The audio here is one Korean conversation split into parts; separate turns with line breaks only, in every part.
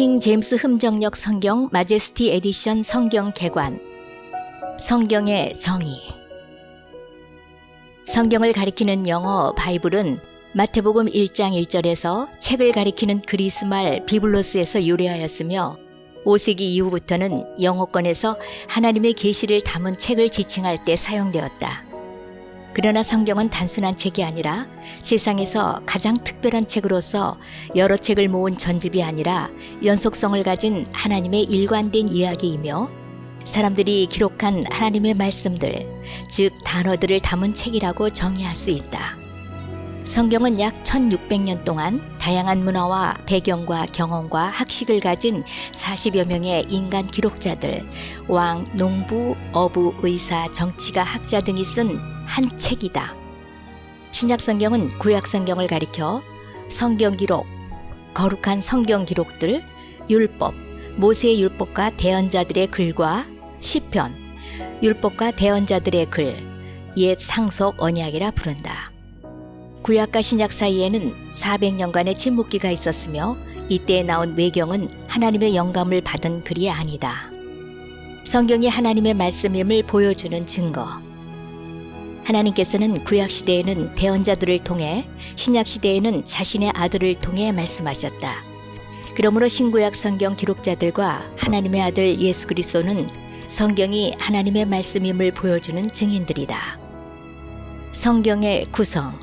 킹 제임스 흠정역 성경 마제스티 에디션 성경 개관. 성경의 정의. 성경을 가리키는 영어 바이블은 마태복음 1장 1절에서 책을 가리키는 그리스말 비블로스에서 유래하였으며 5세기 이후부터는 영어권에서 하나님의 계시를 담은 책을 지칭할 때 사용되었다. 그러나 성경은 단순한 책이 아니라 세상에서 가장 특별한 책으로서 여러 책을 모은 전집이 아니라 연속성을 가진 하나님의 일관된 이야기이며 사람들이 기록한 하나님의 말씀들, 즉 단어들을 담은 책이라고 정의할 수 있다. 성경은 약 1600년 동안 다양한 문화와 배경과 경험과 학식을 가진 40여 명의 인간 기록자들, 왕, 농부, 어부, 의사, 정치가, 학자 등이 쓴 한 책이다. 신약 성경은 구약 성경을 가리켜 성경 기록, 거룩한 성경 기록들, 율법, 모세의 율법과 대언자들의 글과 시편, 율법과 대언자들의 글, 옛 상속 언약이라 부른다. 구약과 신약 사이에는 400년간의 침묵기가 있었으며 이때에 나온 외경은 하나님의 영감을 받은 글이 아니다. 성경이 하나님의 말씀임을 보여주는 증거. 하나님께서는 구약 시대에는 대언자들을 통해, 신약 시대에는 자신의 아들을 통해 말씀하셨다. 그러므로 신구약 성경 기록자들과 하나님의 아들 예수 그리스도는 성경이 하나님의 말씀임을 보여주는 증인들이다. 성경의 구성.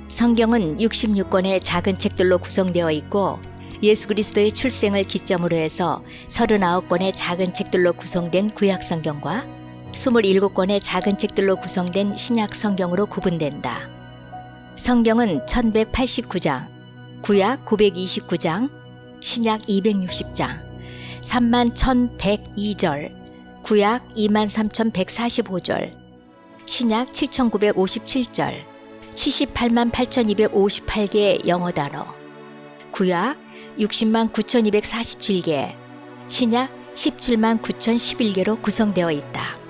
성경은 66권의 작은 책들로 구성되어 있고 예수 그리스도의 출생을 기점으로 해서 39권의 작은 책들로 구성된 구약 성경과 27권의 작은 책들로 구성된 신약 성경으로 구분된다. 성경은 1189장, 구약 929장, 신약 260장, 31,102절, 구약 23,145절, 신약 7,957절, 788,258개의 영어 단어, 구약 609,247개, 신약 179,011개로 구성되어 있다.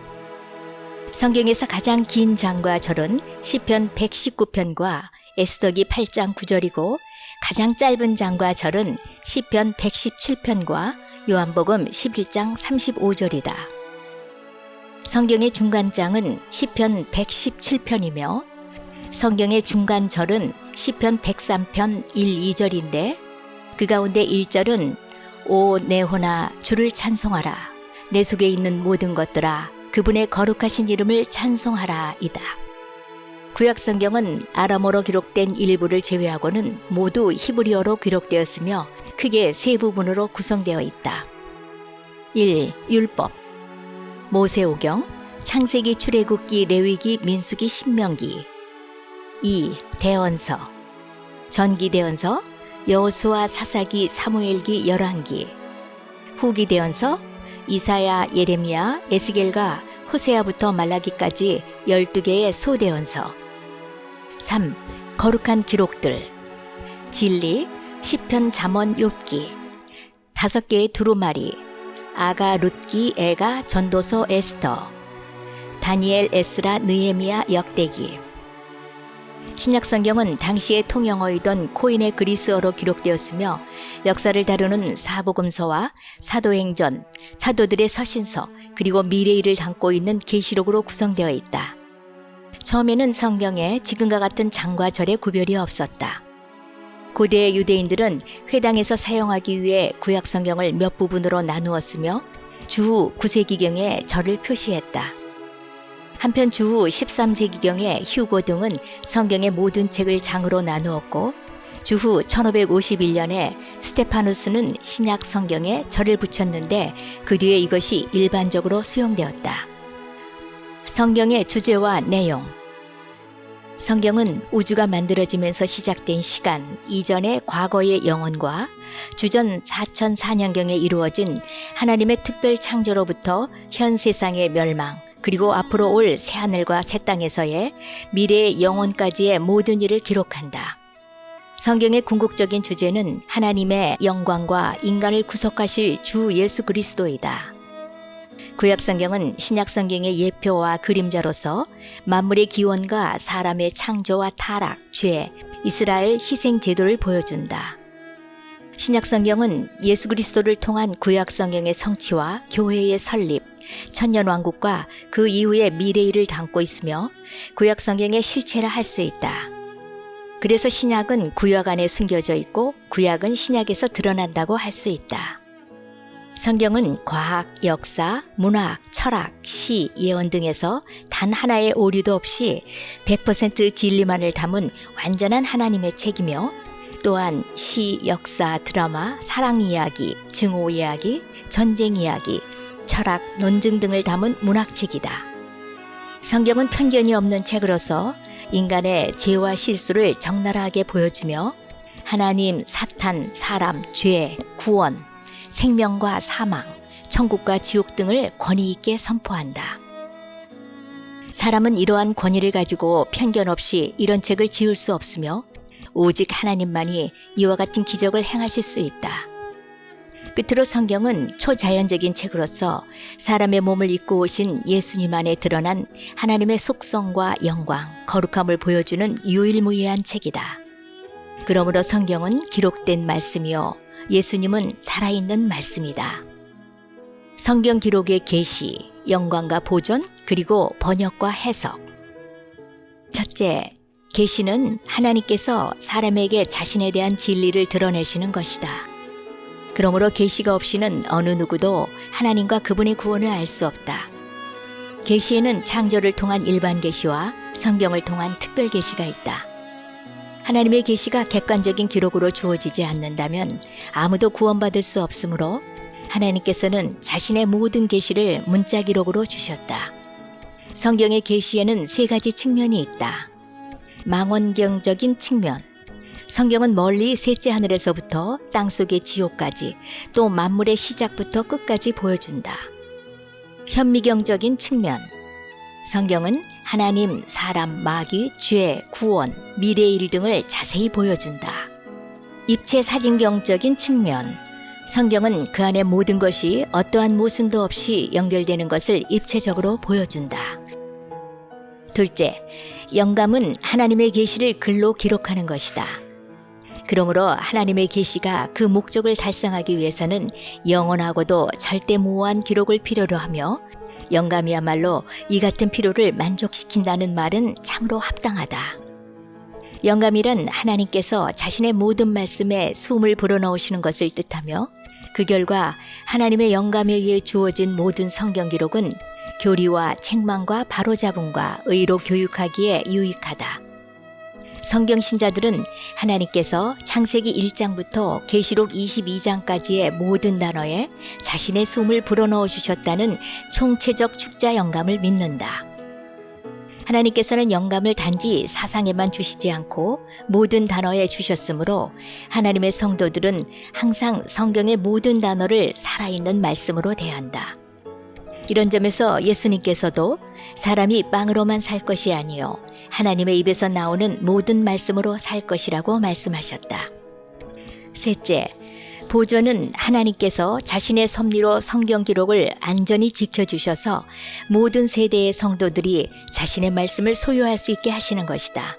성경에서 가장 긴 장과 절은 시편 119편과 에스더기 8장 9절이고 가장 짧은 장과 절은 시편 117편과 요한복음 11장 35절이다. 성경의 중간장은 시편 117편이며 성경의 중간절은 시편 103편 1, 2절인데 그 가운데 1절은 오 내 혼아 주를 찬송하라, 내 속에 있는 모든 것들아 그분의 거룩하신 이름을 찬송하라 이다. 구약 성경은 아람어로 기록된 일부를 제외하고는 모두 히브리어로 기록되었으며 크게 세 부분으로 구성되어 있다. 1. 율법. 모세오경, 창세기, 출애굽기, 레위기, 민수기, 신명기. 2. 대언서. 전기대언서, 여호수아, 사사기, 사무엘기, 열왕기. 후기대언서, 이사야, 예레미야, 에스겔과 호세아부터 말라기까지 12개의 소대언서. 3. 거룩한 기록들. 진리, 시편, 잠언, 욥기. 5개의 두루마리. 아가, 룻기, 에가, 전도서, 에스더. 다니엘, 에스라, 느헤미야, 역대기. 신약 성경은 당시의 통영어이던 코인의 그리스어로 기록되었으며 역사를 다루는 사복음서와 사도행전, 사도들의 서신서, 그리고 미래일을 담고 있는 계시록으로 구성되어 있다. 처음에는 성경에 지금과 같은 장과 절의 구별이 없었다. 고대 유대인들은 회당에서 사용하기 위해 구약 성경을 몇 부분으로 나누었으며 주후 9세기경에 절을 표시했다. 한편 주후 13세기경에 휴고 등은 성경의 모든 책을 장으로 나누었고 주후 1551년에 스테파누스는 신약 성경에 절을 붙였는데 그 뒤에 이것이 일반적으로 수용되었다. 성경의 주제와 내용. 성경은 우주가 만들어지면서 시작된 시간 이전의 과거의 영혼과 주전 4004년경에 이루어진 하나님의 특별 창조로부터 현 세상의 멸망, 그리고 앞으로 올 새하늘과 새 땅에서의 미래의 영혼까지의 모든 일을 기록한다. 성경의 궁극적인 주제는 하나님의 영광과 인간을 구속하실 주 예수 그리스도이다. 구약 성경은 신약 성경의 예표와 그림자로서 만물의 기원과 사람의 창조와 타락, 죄, 이스라엘 희생 제도를 보여준다. 신약 성경은 예수 그리스도를 통한 구약 성경의 성취와 교회의 설립, 천년 왕국과 그 이후의 미래일을 담고 있으며 구약 성경의 실체라 할 수 있다. 그래서 신약은 구약 안에 숨겨져 있고 구약은 신약에서 드러난다고 할 수 있다. 성경은 과학, 역사, 문학, 철학, 시, 예언 등에서 단 하나의 오류도 없이 100% 진리만을 담은 완전한 하나님의 책이며 또한 시, 역사, 드라마, 사랑 이야기, 증오 이야기, 전쟁 이야기, 철학, 논증 등을 담은 문학책이다. 성경은 편견이 없는 책으로서 인간의 죄와 실수를 적나라하게 보여주며 하나님, 사탄, 사람, 죄, 구원, 생명과 사망, 천국과 지옥 등을 권위 있게 선포한다. 사람은 이러한 권위를 가지고 편견 없이 이런 책을 지을 수 없으며 오직 하나님만이 이와 같은 기적을 행하실 수 있다. 끝으로 성경은 초자연적인 책으로서 사람의 몸을 입고 오신 예수님 안에 드러난 하나님의 속성과 영광, 거룩함을 보여주는 유일무이한 책이다. 그러므로 성경은 기록된 말씀이요 예수님은 살아있는 말씀이다. 성경 기록의 계시, 영광과 보존, 그리고 번역과 해석. 첫째, 계시는 하나님께서 사람에게 자신에 대한 진리를 드러내시는 것이다. 그러므로 계시가 없이는 어느 누구도 하나님과 그분의 구원을 알 수 없다. 계시에는 창조를 통한 일반 계시와 성경을 통한 특별 계시가 있다. 하나님의 계시가 객관적인 기록으로 주어지지 않는다면 아무도 구원받을 수 없으므로 하나님께서는 자신의 모든 계시를 문자 기록으로 주셨다. 성경의 계시에는 세 가지 측면이 있다. 망원경적인 측면. 성경은 멀리 셋째 하늘에서부터 땅속의 지옥까지 또 만물의 시작부터 끝까지 보여준다. 현미경적인 측면. 성경은 하나님, 사람, 마귀, 죄, 구원, 미래일 등을 자세히 보여준다. 입체 사진경적인 측면. 성경은 그 안의 모든 것이 어떠한 모순도 없이 연결되는 것을 입체적으로 보여준다. 둘째, 영감은 하나님의 계시를 글로 기록하는 것이다. 그러므로 하나님의 계시가 그 목적을 달성하기 위해서는 영원하고도 절대 무오한 기록을 필요로 하며 영감이야말로 이 같은 필요를 만족시킨다는 말은 참으로 합당하다. 영감이란 하나님께서 자신의 모든 말씀에 숨을 불어넣으시는 것을 뜻하며 그 결과 하나님의 영감에 의해 주어진 모든 성경 기록은 교리와 책망과 바로잡음과 의로 교육하기에 유익하다. 성경 신자들은 하나님께서 창세기 1장부터 계시록 22장까지의 모든 단어에 자신의 숨을 불어넣어 주셨다는 총체적 축자 영감을 믿는다. 하나님께서는 영감을 단지 사상에만 주시지 않고 모든 단어에 주셨으므로 하나님의 성도들은 항상 성경의 모든 단어를 살아있는 말씀으로 대한다. 이런 점에서 예수님께서도 사람이 빵으로만 살 것이 아니요 하나님의 입에서 나오는 모든 말씀으로 살 것이라고 말씀하셨다. 셋째, 보존은 하나님께서 자신의 섭리로 성경 기록을 안전히 지켜주셔서 모든 세대의 성도들이 자신의 말씀을 소유할 수 있게 하시는 것이다.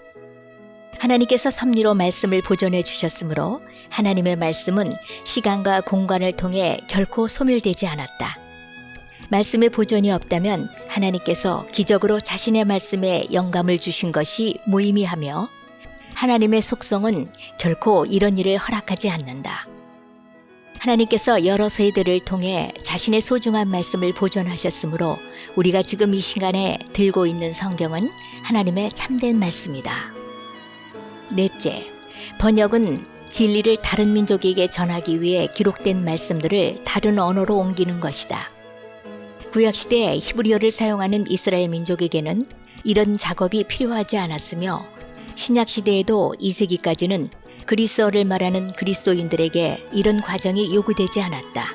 하나님께서 섭리로 말씀을 보존해 주셨으므로 하나님의 말씀은 시간과 공간을 통해 결코 소멸되지 않았다. 말씀의 보존이 없다면 하나님께서 기적으로 자신의 말씀에 영감을 주신 것이 무의미하며 하나님의 속성은 결코 이런 일을 허락하지 않는다. 하나님께서 여러 세대를 통해 자신의 소중한 말씀을 보존하셨으므로 우리가 지금 이 시간에 들고 있는 성경은 하나님의 참된 말씀이다. 넷째, 번역은 진리를 다른 민족에게 전하기 위해 기록된 말씀들을 다른 언어로 옮기는 것이다. 구약시대에 히브리어를 사용하는 이스라엘 민족에게는 이런 작업이 필요하지 않았으며 신약시대에도 2세기까지는 그리스어를 말하는 그리스도인들에게 이런 과정이 요구되지 않았다.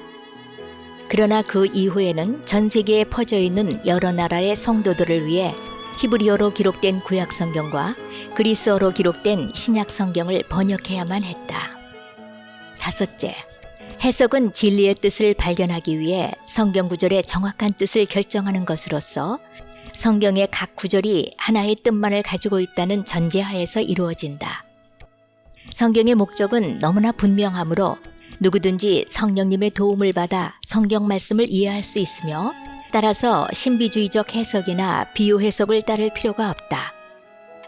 그러나 그 이후에는 전 세계에 퍼져 있는 여러 나라의 성도들을 위해 히브리어로 기록된 구약 성경과 그리스어로 기록된 신약 성경을 번역해야만 했다. 다섯째, 해석은 진리의 뜻을 발견하기 위해 성경 구절의 정확한 뜻을 결정하는 것으로서 성경의 각 구절이 하나의 뜻만을 가지고 있다는 전제하에서 이루어진다. 성경의 목적은 너무나 분명하므로 누구든지 성령님의 도움을 받아 성경 말씀을 이해할 수 있으며 따라서 신비주의적 해석이나 비유 해석을 따를 필요가 없다.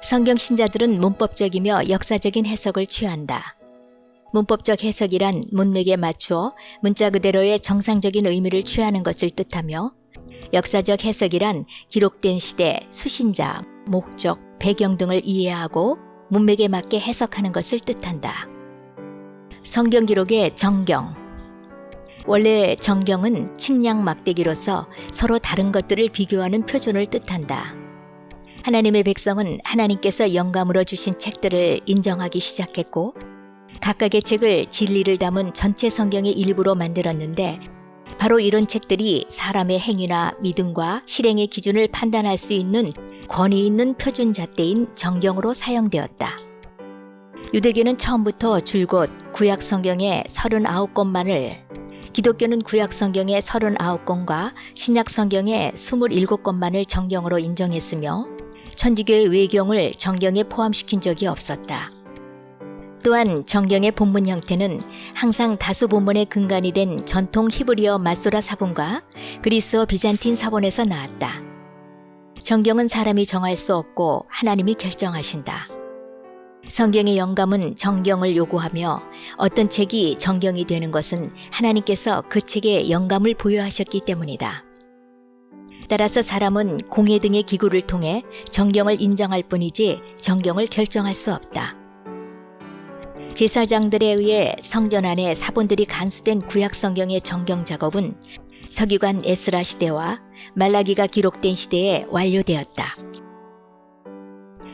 성경 신자들은 문법적이며 역사적인 해석을 취한다. 문법적 해석이란 문맥에 맞추어 문자 그대로의 정상적인 의미를 취하는 것을 뜻하며 역사적 해석이란 기록된 시대, 수신자, 목적, 배경 등을 이해하고 문맥에 맞게 해석하는 것을 뜻한다. 성경 기록의 정경. 원래 정경은 측량 막대기로서 서로 다른 것들을 비교하는 표준을 뜻한다. 하나님의 백성은 하나님께서 영감으로 주신 책들을 인정하기 시작했고 각각의 책을 진리를 담은 전체 성경의 일부로 만들었는데 바로 이런 책들이 사람의 행위나 믿음과 실행의 기준을 판단할 수 있는 권위 있는 표준 잣대인 정경으로 사용되었다. 유대교는 처음부터 줄곧 구약 성경의 39권만을, 기독교는 구약 성경의 39권과 신약 성경의 27권만을 정경으로 인정했으며 천주교의 외경을 정경에 포함시킨 적이 없었다. 또한 정경의 본문 형태는 항상 다수 본문의 근간이 된 전통 히브리어 마소라 사본과 그리스어 비잔틴 사본에서 나왔다. 정경은 사람이 정할 수 없고 하나님이 결정하신다. 성경의 영감은 정경을 요구하며 어떤 책이 정경이 되는 것은 하나님께서 그 책에 영감을 부여하셨기 때문이다. 따라서 사람은 공회 등의 기구를 통해 정경을 인정할 뿐이지 정경을 결정할 수 없다. 제사장들에 의해 성전 안에 사본들이 간수된 구약 성경의 정경 작업은 서기관 에스라 시대와 말라기가 기록된 시대에 완료되었다.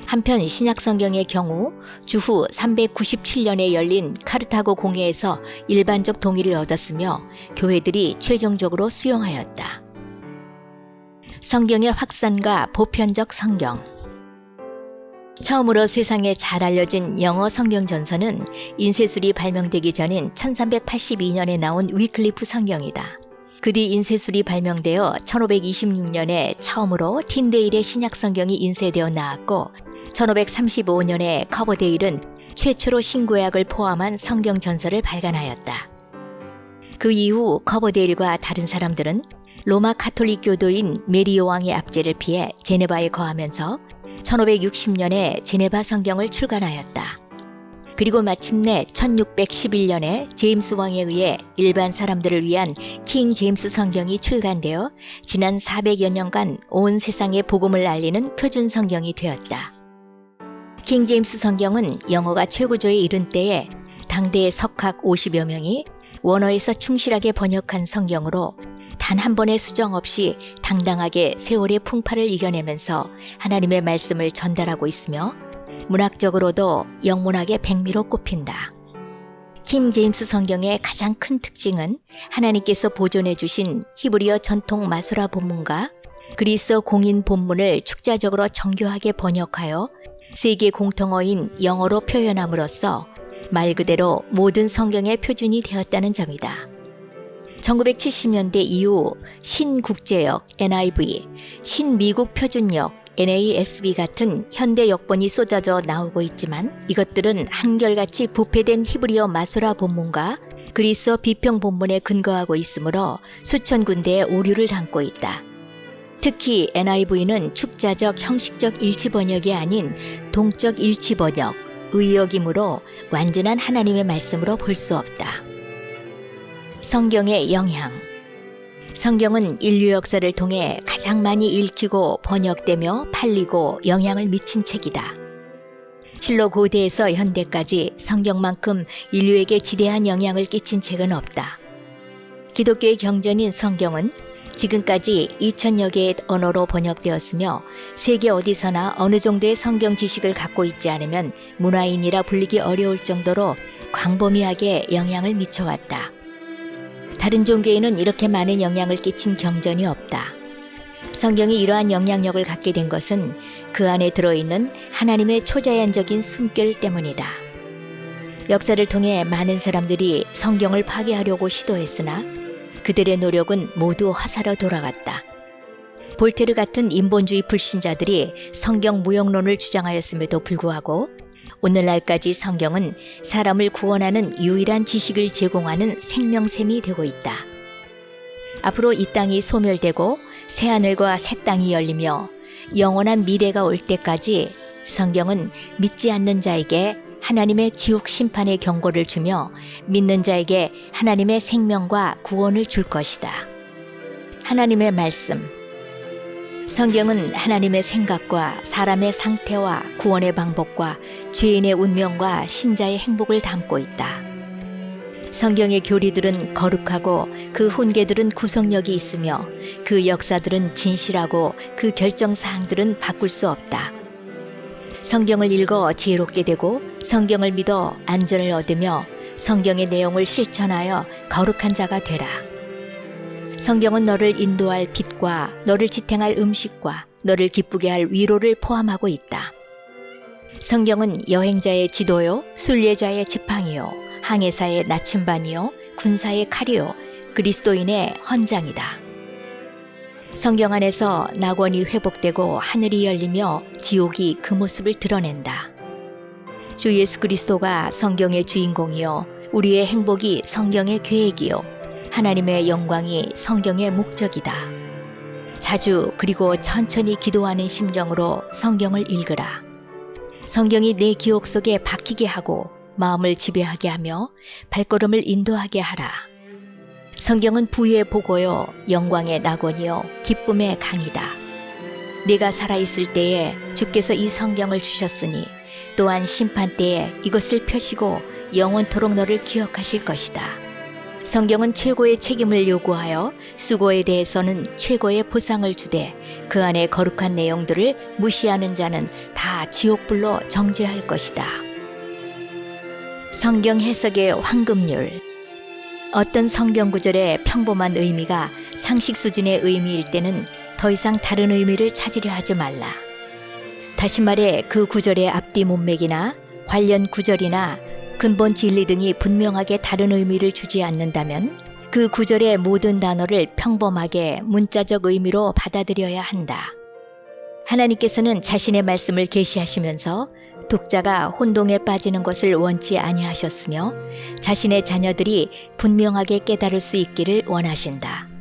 한편 신약 성경의 경우 주후 397년에 열린 카르타고 공회에서 일반적 동의를 얻었으며 교회들이 최종적으로 수용하였다. 성경의 확산과 보편적 성경. 처음으로 세상에 잘 알려진 영어 성경 전서는 인쇄술이 발명되기 전인 1382년에 나온 위클리프 성경이다. 그 뒤 인쇄술이 발명되어 1526년에 처음으로 틴데일의 신약 성경이 인쇄되어 나왔고 1535년에 커버데일은 최초로 신구약을 포함한 성경 전서를 발간하였다. 그 이후 커버데일과 다른 사람들은 로마 카톨릭 교도인 메리 여왕의 압제를 피해 제네바에 거하면서 1560년에 제네바 성경을 출간하였다. 그리고 마침내 1611년에 제임스 왕에 의해 일반 사람들을 위한 킹 제임스 성경이 출간되어 지난 400여 년간 온 세상에 복음을 알리는 표준 성경이 되었다. 킹 제임스 성경은 영어가 최고조에 이른 때에 당대의 석학 50여 명이 원어에서 충실하게 번역한 성경으로 단 한 번의 수정 없이 당당하게 세월의 풍파를 이겨내면서 하나님의 말씀을 전달하고 있으며 문학적으로도 영문학의 백미로 꼽힌다. 킹 제임스 성경의 가장 큰 특징은 하나님께서 보존해 주신 히브리어 전통 마소라 본문과 그리스어 공인 본문을 축자적으로 정교하게 번역하여 세계 공통어인 영어로 표현함으로써 말 그대로 모든 성경의 표준이 되었다는 점이다. 1970년대 이후 신국제역 NIV, 신미국 표준역 NASB 같은 현대 역본이 쏟아져 나오고 있지만 이것들은 한결같이 부패된 히브리어 마소라 본문과 그리스어 비평 본문에 근거하고 있으므로 수천 군데의 오류를 담고 있다. 특히 NIV는 축자적 형식적 일치 번역이 아닌 동적 일치 번역, 의역이므로 완전한 하나님의 말씀으로 볼 수 없다. 성경의 영향. 성경은 인류 역사를 통해 가장 많이 읽히고 번역되며 팔리고 영향을 미친 책이다. 실로 고대에서 현대까지 성경만큼 인류에게 지대한 영향을 끼친 책은 없다. 기독교의 경전인 성경은 지금까지 2000여 개의 언어로 번역되었으며 세계 어디서나 어느 정도의 성경 지식을 갖고 있지 않으면 문화인이라 불리기 어려울 정도로 광범위하게 영향을 미쳐왔다. 다른 종교에는 이렇게 많은 영향을 끼친 경전이 없다. 성경이 이러한 영향력을 갖게 된 것은 그 안에 들어있는 하나님의 초자연적인 숨결 때문이다. 역사를 통해 많은 사람들이 성경을 파괴하려고 시도했으나 그들의 노력은 모두 화사로 돌아갔다. 볼테르 같은 인본주의 불신자들이 성경 무용론을 주장하였음에도 불구하고 오늘날까지 성경은 사람을 구원하는 유일한 지식을 제공하는 생명샘이 되고 있다. 앞으로 이 땅이 소멸되고 새하늘과 새 땅이 열리며 영원한 미래가 올 때까지 성경은 믿지 않는 자에게 하나님의 지옥 심판의 경고를 주며 믿는 자에게 하나님의 생명과 구원을 줄 것이다. 하나님의 말씀. 성경은 하나님의 생각과 사람의 상태와 구원의 방법과 죄인의 운명과 신자의 행복을 담고 있다. 성경의 교리들은 거룩하고 그 훈계들은 구속력이 있으며 그 역사들은 진실하고 그 결정사항들은 바꿀 수 없다. 성경을 읽어 지혜롭게 되고 성경을 믿어 안전을 얻으며 성경의 내용을 실천하여 거룩한 자가 되라. 성경은 너를 인도할 빛과 너를 지탱할 음식과 너를 기쁘게 할 위로를 포함하고 있다. 성경은 여행자의 지도요, 순례자의 지팡이요, 항해사의 나침반이요, 군사의 칼이요, 그리스도인의 헌장이다. 성경 안에서 낙원이 회복되고 하늘이 열리며 지옥이 그 모습을 드러낸다. 주 예수 그리스도가 성경의 주인공이요, 우리의 행복이 성경의 계획이요, 하나님의 영광이 성경의 목적이다. 자주 그리고 천천히 기도하는 심정으로 성경을 읽으라. 성경이 내 기억 속에 박히게 하고 마음을 지배하게 하며 발걸음을 인도하게 하라. 성경은 부의 보고요, 영광의 낙원이요, 기쁨의 강이다. 네가 살아있을 때에 주께서 이 성경을 주셨으니 또한 심판 때에 이것을 펴시고 영원토록 너를 기억하실 것이다. 성경은 최고의 책임을 요구하여 수고에 대해서는 최고의 보상을 주되 그 안에 거룩한 내용들을 무시하는 자는 다 지옥불로 정죄할 것이다. 성경 해석의 황금률. 어떤 성경 구절의 평범한 의미가 상식 수준의 의미일 때는 더 이상 다른 의미를 찾으려 하지 말라. 다시 말해 그 구절의 앞뒤 문맥이나 관련 구절이나 근본 진리 등이 분명하게 다른 의미를 주지 않는다면 그 구절의 모든 단어를 평범하게 문자적 의미로 받아들여야 한다. 하나님께서는 자신의 말씀을 계시하시면서 독자가 혼동에 빠지는 것을 원치 아니하셨으며 자신의 자녀들이 분명하게 깨달을 수 있기를 원하신다.